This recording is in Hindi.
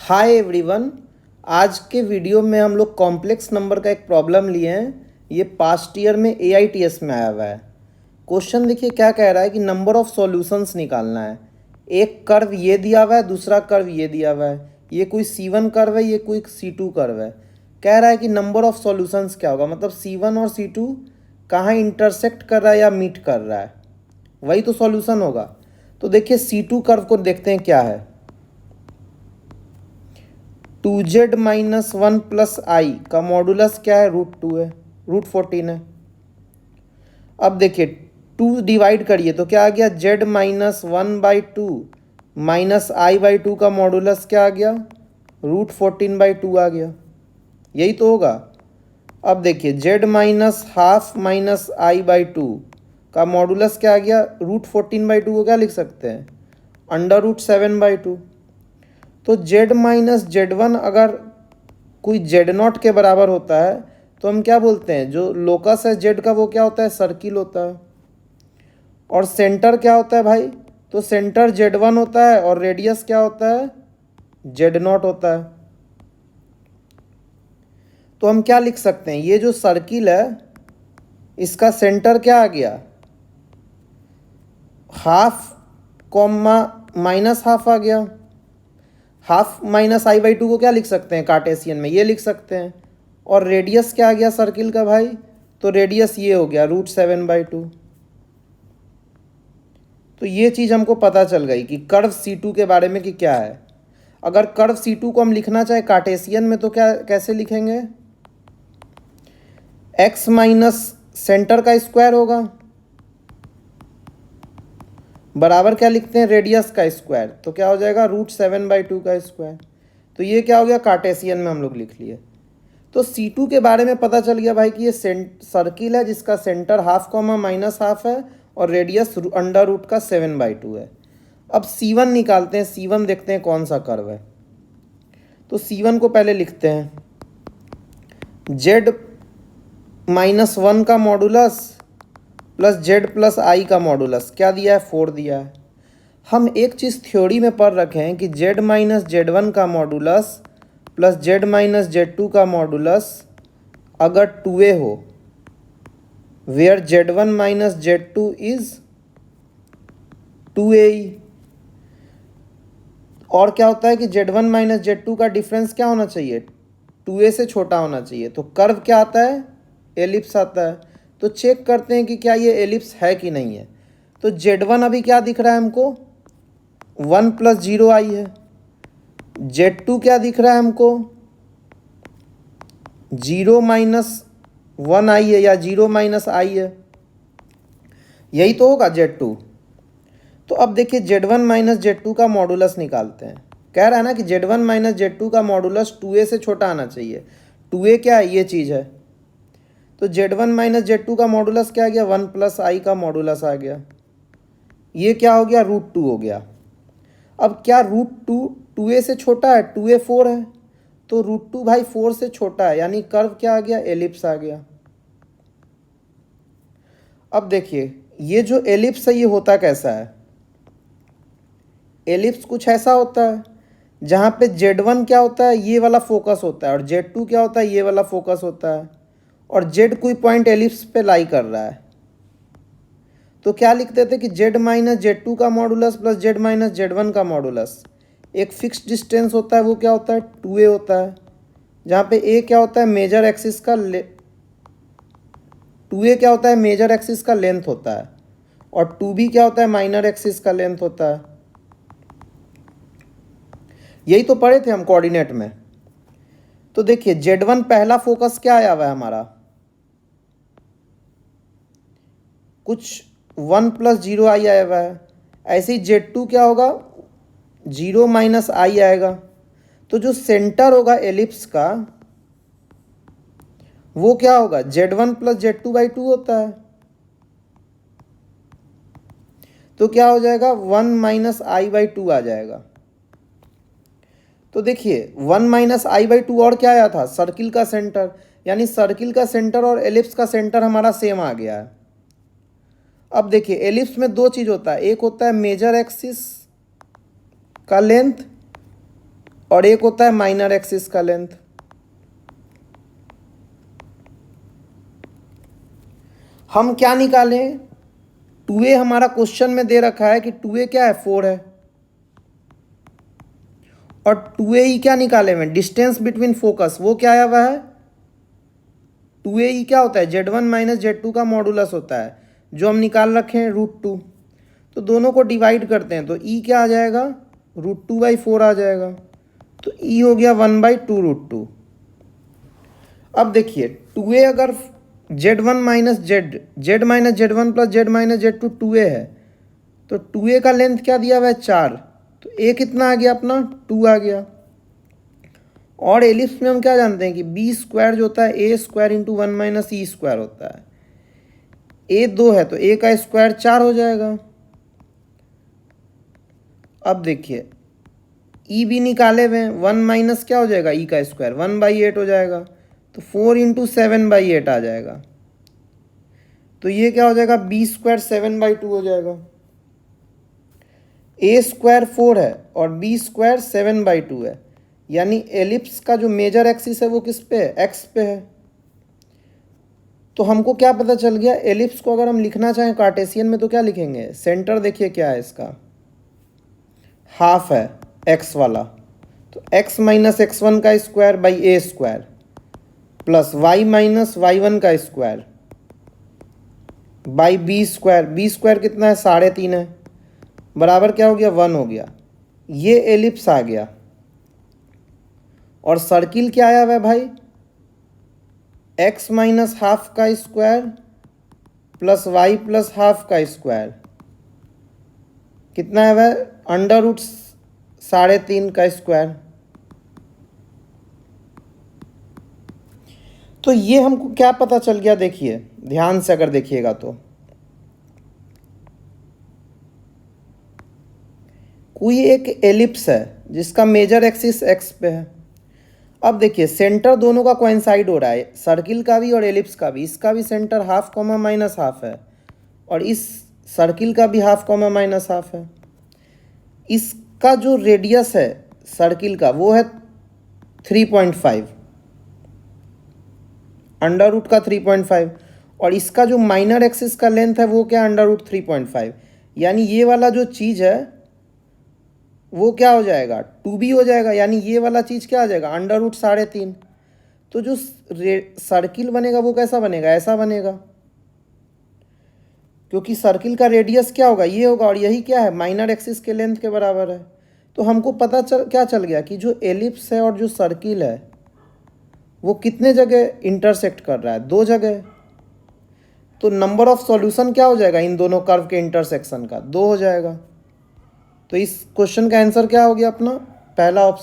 Hi everyone. आज के वीडियो में हम लोग कॉम्प्लेक्स नंबर का एक प्रॉब्लम लिए हैं। ये पास्ट ईयर में AITS में आया हुआ है। क्वेश्चन देखिए क्या कह रहा है कि नंबर ऑफ सॉल्यूशंस निकालना है। एक कर्व ये दिया हुआ है, दूसरा कर्व ये दिया हुआ है। ये कोई C1 कर्व है, ये कोई C2 कर्व है। कह रहा है कि नंबर ऑफ सॉल्यूशंस क्या होगा, मतलब C1 और C2 कहाँ इंटरसेक्ट कर रहा है या मीट कर रहा है, वही तो सॉल्यूशन होगा। तो देखिए C2 कर्व को देखते हैं क्या है। 2z माइनस 1 प्लस आई का मॉडुलस क्या है, √2 है, √14 है। अब देखिए 2 डिवाइड करिए तो क्या आ गया, z माइनस 1/2 माइनस i/2 का मॉडुलस क्या आ गया, √14/2 आ गया। यही तो होगा। अब देखिए z minus half minus i/2 का मॉडुलस क्या आ गया, √14/2 को क्या लिख सकते हैं, √7/2। तो z माइनस Z1 अगर कोई Z0 के बराबर होता है तो हम क्या बोलते हैं, जो लोकस है z का वो क्या होता है, सर्किल होता है। और सेंटर क्या होता है भाई, तो सेंटर Z1 होता है और रेडियस क्या होता है, Z0 होता है। तो हम क्या लिख सकते हैं, ये जो सर्किल है इसका सेंटर क्या आ गया, हाफ कॉमा माइनस हाफ आ गया। हाफ माइनस i/2 को क्या लिख सकते हैं कार्टेशियन में, ये लिख सकते हैं। और रेडियस क्या आ गया सर्किल का भाई, तो रेडियस ये हो गया √7/2। तो ये चीज़ हमको पता चल गई कि कर्व C2 के बारे में कि क्या है। अगर कर्व C2 को हम लिखना चाहे कार्टेशियन में तो क्या कैसे लिखेंगे, x माइनस सेंटर का स्क्वायर होगा बराबर क्या लिखते हैं, रेडियस का स्क्वायर, तो क्या हो जाएगा √7/2 का स्क्वायर। तो ये क्या हो गया, कार्टेशियन में हम लोग लिख लिए। तो C2 के बारे में पता चल गया भाई कि ये सर्किल है जिसका centre half comma minus half है और रेडियस √7/2 है। अब C1 निकालते हैं, C1 देखते हैं कौन सा कर्व है। तो C1 को पहले लिखते हैं, z माइनस 1 का मॉडुलस प्लस z प्लस आई का मॉडुलस क्या दिया है, 4 दिया है। हम एक चीज़ थ्योरी में पढ़ रखे हैं कि z माइनस Z1 का modulus plus z minus Z2 का मॉडुलस अगर 2a हो, where Z1 minus Z2 is 2a। और क्या होता है कि Z1 माइनस Z2 का डिफरेंस क्या होना चाहिए, 2a से छोटा होना चाहिए। तो कर्व क्या आता है, एलिप्स आता है। तो चेक करते हैं कि क्या ये एलिप्स है कि नहीं है। तो Z1 अभी क्या दिख रहा है हमको, 1 प्लस 0i है। Z2 क्या दिख रहा है हमको, 0 माइनस 1i है या 0 माइनस i है, यही तो होगा Z2। तो अब देखिए Z1 माइनस Z2 का मॉडुलस निकालते हैं। कह रहा है ना कि Z1 माइनस Z2 का मॉडुलस 2a से छोटा आना चाहिए। 2a क्या है, ये चीज़ है। तो Z1 माइनस Z2 का मॉडुलस क्या आ गया, 1 प्लस आई का मॉडुलस आ गया। ये क्या हो गया, √2 हो गया। अब क्या √2 2a से छोटा है, 2a 4 है, तो √2 भाई 4 से छोटा है, यानी कर्व क्या आ गया, एलिप्स आ गया। अब देखिए ये जो एलिप्स है ये होता कैसा है, एलिप्स कुछ ऐसा होता है जहाँ पे Z1 क्या होता है, ये वाला फोकस होता है, और Z2 क्या होता है, ये वाला फोकस होता है, और Z कोई पॉइंट एलिप्स पे लाई कर रहा है। तो क्या लिख देते कि Z माइनस Z2 का modulus plus Z minus Z1 का मॉडुलस, एक फिक्स डिस्टेंस होता है वो क्या होता है, 2a होता है, जहाँ पे a क्या होता है, मेजर एक्सिस का 2a क्या होता है, मेजर एक्सिस का लेंथ होता है, और 2b क्या होता है, माइनर एक्सिस का लेंथ होता है। यही तो पढ़े थे हम कोऑर्डिनेट में। तो देखिए Z1 पहला फोकस क्या आया हुआ है हमारा, कुछ 1 प्लस 0i आया हुआ है। ऐसे ही Z2 क्या होगा, 0 माइनस आई आएगा। तो जो सेंटर होगा एलिप्स का वो क्या होगा, Z1 प्लस Z2/2 होता है। तो क्या हो जाएगा, 1 माइनस i/2 आ जाएगा। तो देखिए 1 माइनस i/2 और क्या आया था, सर्किल का सेंटर, यानी सर्किल का सेंटर और एलिप्स का सेंटर हमारा सेम आ गया है। अब देखिए एलिप्स में दो चीज़ होता है, एक होता है मेजर एक्सिस का लेंथ और एक होता है माइनर एक्सिस का लेंथ। हम क्या निकालें, 2a हमारा क्वेश्चन में दे रखा है कि 2a क्या है, 4 है। और 2ae क्या निकाले हुए, डिस्टेंस बिटवीन फोकस, वो क्या आया हुआ है, 2ae क्या होता है, Z1 माइनस Z2 का मॉडुलस होता है, जो हम निकाल रखे हैं √2। तो दोनों को डिवाइड करते हैं तो e क्या आ जाएगा, √2/4 आ जाएगा। तो e हो गया 1/2√2। अब देखिए 2a अगर Z1 minus Z minus Z1 plus Z minus Z2 2a है, तो 2a का लेंथ क्या दिया हुआ है, 4। तो a कितना आ गया अपना, 2 आ गया। और एलिप्स में हम क्या जानते हैं कि बी स्क्वायर जो होता है ए square into 1 minus E square होता है। ए 2 है तो ए का स्क्वायर 4 हो जाएगा। अब देखिए ई भी निकाले हुए हैं, 1 माइनस क्या हो जाएगा, ई का स्क्वायर 1/8 हो जाएगा। तो 4 इंटू 7/8 आ जाएगा। तो ये क्या हो जाएगा, बी स्क्वायर 7/2 हो जाएगा। ए स्क्वायर 4 है और बी स्क्वायर 7/2 है, यानी एलिप्स का जो मेजर एक्सिस है वो किस पे है, एक्स पे है। तो हमको क्या पता चल गया, एलिप्स को अगर हम लिखना चाहें कार्टेशियन में तो क्या लिखेंगे, सेंटर देखिए क्या है इसका, हाफ है एक्स वाला। तो x माइनस x1 का square by A square plus y minus y1 का square by B square. B square कितना है, 3.5 है, बराबर क्या हो गया, 1 हो गया। ये एलिप्स आ गया। और सर्किल क्या आया हुआ है भाई, x माइनस हाफ का square plus y plus half का स्क्वायर, कितना है वह, √3.5 का स्क्वायर। तो ये हमको क्या पता चल गया, देखिए ध्यान से अगर देखिएगा तो कोई एक एलिप्स है जिसका मेजर एक्सिस एक्स पे है। अब देखिए सेंटर दोनों का कोइंसाइड हो रहा है, सर्किल का भी और एलिप्स का भी। इसका भी centre half comma minus half है और इस सर्किल का भी हाफ कॉमा माइनस हाफ है। इसका जो रेडियस है सर्किल का वो है 3.5, √ का 3.5, और इसका जो माइनर एक्सिस का लेंथ है वो क्या, √3.5। यानी ये वाला जो चीज़ है वो क्या हो जाएगा, 2b हो जाएगा, यानी ये वाला चीज़ क्या आ जाएगा, √3.5। तो जो सर्किल बनेगा वो कैसा बनेगा, ऐसा बनेगा, क्योंकि सर्किल का रेडियस क्या होगा, ये होगा, और यही क्या है, माइनर एक्सिस के लेंथ के बराबर है। तो हमको पता क्या चल गया कि जो एलिप्स है और जो सर्किल है वो कितने जगह इंटरसेक्ट कर रहा है, 2 जगह। तो नंबर ऑफ सॉल्यूशन क्या हो जाएगा इन दोनों कर्व के इंटरसेक्शन का, 2 हो जाएगा। तो इस क्वेश्चन का आंसर क्या हो गया अपना, पहला ऑप्शन।